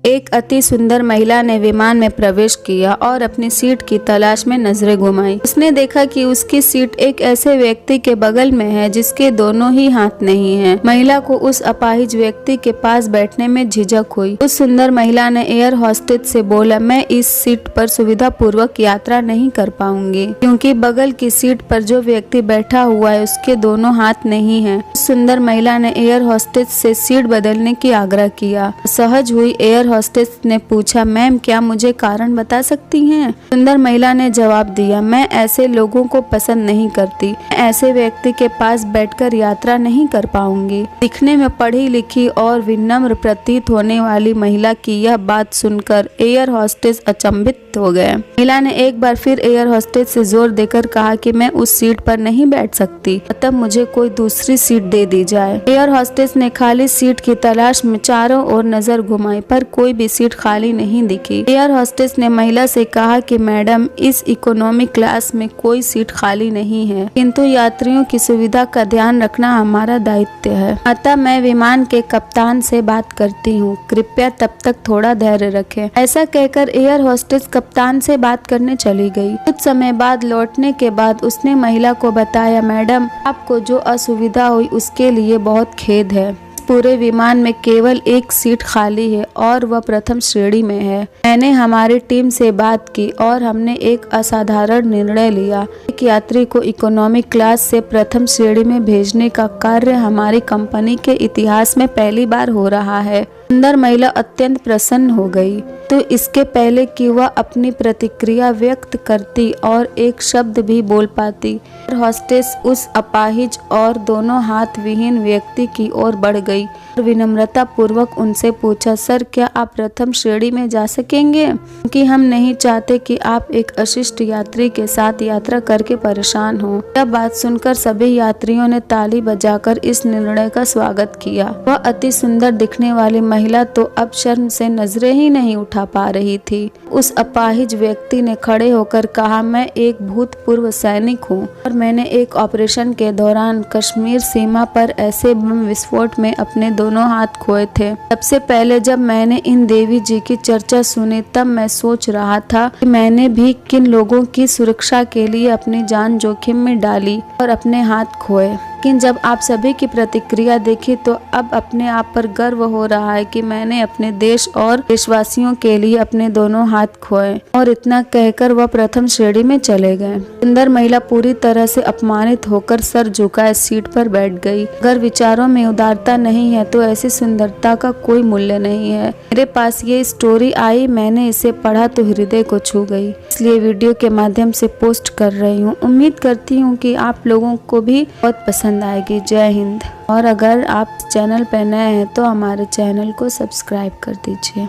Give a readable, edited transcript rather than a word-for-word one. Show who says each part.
Speaker 1: एक अति सुंदर महिला ने विमान में प्रवेश किया और अपनी सीट की तलाश में नजरें घुमाई। उसने देखा कि उसकी सीट एक ऐसे व्यक्ति के बगल में है जिसके दोनों ही हाथ नहीं हैं। महिला को उस अपाहिज व्यक्ति के पास बैठने में झिझक हुई। उस सुंदर महिला ने एयर होस्टेस से बोला, मैं इस सीट पर सुविधा पूर्वक यात्रा नहीं कर पाऊंगी क्योंकि बगल की सीट पर जो व्यक्ति बैठा हुआ है उसके दोनों हाथ नहीं हैं। उस सुंदर महिला ने एयर होस्टेस से सीट बदलने की आग्रह किया। सहज हुई एयर होस्टेस ने पूछा, मैम क्या मुझे कारण बता सकती हैं? सुंदर महिला ने जवाब दिया, मैं ऐसे लोगों को पसंद नहीं करती। मैं ऐसे व्यक्ति के पास बैठकर यात्रा नहीं कर पाऊंगी। दिखने में पढ़ी लिखी और विनम्र प्रतीत होने वाली महिला की यह बात सुनकर एयर होस्टेस अचंभित हो गए। महिला ने एक बार फिर एयर होस्टेस से जोर देकर कहा कि मैं उस सीट पर नहीं बैठ सकती, अतः मुझे कोई दूसरी सीट दे दी जाए। एयर होस्टेस ने खाली सीट की तलाश में चारों ओर नजर घुमाई पर कोई भी सीट खाली नहीं दिखी। एयर होस्टेस ने महिला से कहा कि मैडम, इस इकोनॉमी क्लास में कोई सीट खाली नहीं है, किंतु यात्रियों की सुविधा का ध्यान रखना हमारा दायित्व है, अतः मैं विमान के कप्तान से बात करती हूँ, कृपया तब तक थोड़ा धैर्य रखें। ऐसा कहकर एयर होस्टेस कप्तान से बात करने चली गई। कुछ समय बाद लौटने के बाद उसने महिला को बताया, मैडम आपको जो असुविधा हुई उसके लिए बहुत खेद है। पूरे विमान में केवल एक सीट खाली है और वह प्रथम श्रेणी में है। मैंने हमारी टीम से बात की और हमने एक असाधारण निर्णय लिया। एक यात्री को इकोनॉमी क्लास से प्रथम श्रेणी में भेजने का कार्य हमारी कंपनी के इतिहास में पहली बार हो रहा है। सुंदर महिला अत्यंत प्रसन्न हो गई। तो इसके पहले कि वह अपनी प्रतिक्रिया व्यक्त करती और एक शब्द भी बोल पाती, होस्टेस उस अपाहिज और दोनों हाथ विहीन व्यक्ति की ओर बढ़ गई और विनम्रता पूर्वक उनसे पूछा, सर क्या आप प्रथम श्रेणी में जा सकेंगे? क्योंकि हम नहीं चाहते कि आप एक अशिष्ट यात्री के साथ यात्रा करके परेशान हो। यह बात सुनकर सभी यात्रियों ने ताली बजाकर इस निर्णय का स्वागत किया। वह अति सुंदर दिखने वाली महिला तो अब शर्म से नजरें ही नहीं उठा पा रही थी। उस अपाहिज व्यक्ति ने खड़े होकर कहा, मैं एक भूतपूर्व सैनिक हूँ और मैंने एक ऑपरेशन के दौरान कश्मीर सीमा पर ऐसे बम विस्फोट में अपने दोनों हाथ खोए थे। सबसे पहले जब मैंने इन देवी जी की चर्चा सुनी तब मैं सोच रहा था कि मैंने भी किन लोगों की सुरक्षा के लिए अपनी जान जोखिम में डाली और अपने हाथ खोए। लेकिन जब आप सभी की प्रतिक्रिया देखी तो अब अपने आप पर गर्व हो रहा है कि मैंने अपने देश और देशवासियों के लिए अपने दोनों हाथ खोए। और इतना कहकर वह प्रथम श्रेणी में चले गए। सुंदर महिला पूरी तरह से अपमानित होकर सर झुकाए सीट पर बैठ गई। अगर विचारों में उदारता नहीं है तो ऐसी सुंदरता का कोई मूल्य नहीं है। मेरे पास ये स्टोरी आई, मैंने इसे पढ़ा तो हृदय को छू गई, इसलिए वीडियो के माध्यम से पोस्ट कर रही हूँ। उम्मीद करती हूँ कि आप लोगों को भी बहुत पसंद आएगी। जय हिंद। और अगर आप चैनल पर नए हैं तो हमारे चैनल को सब्सक्राइब कर दीजिए।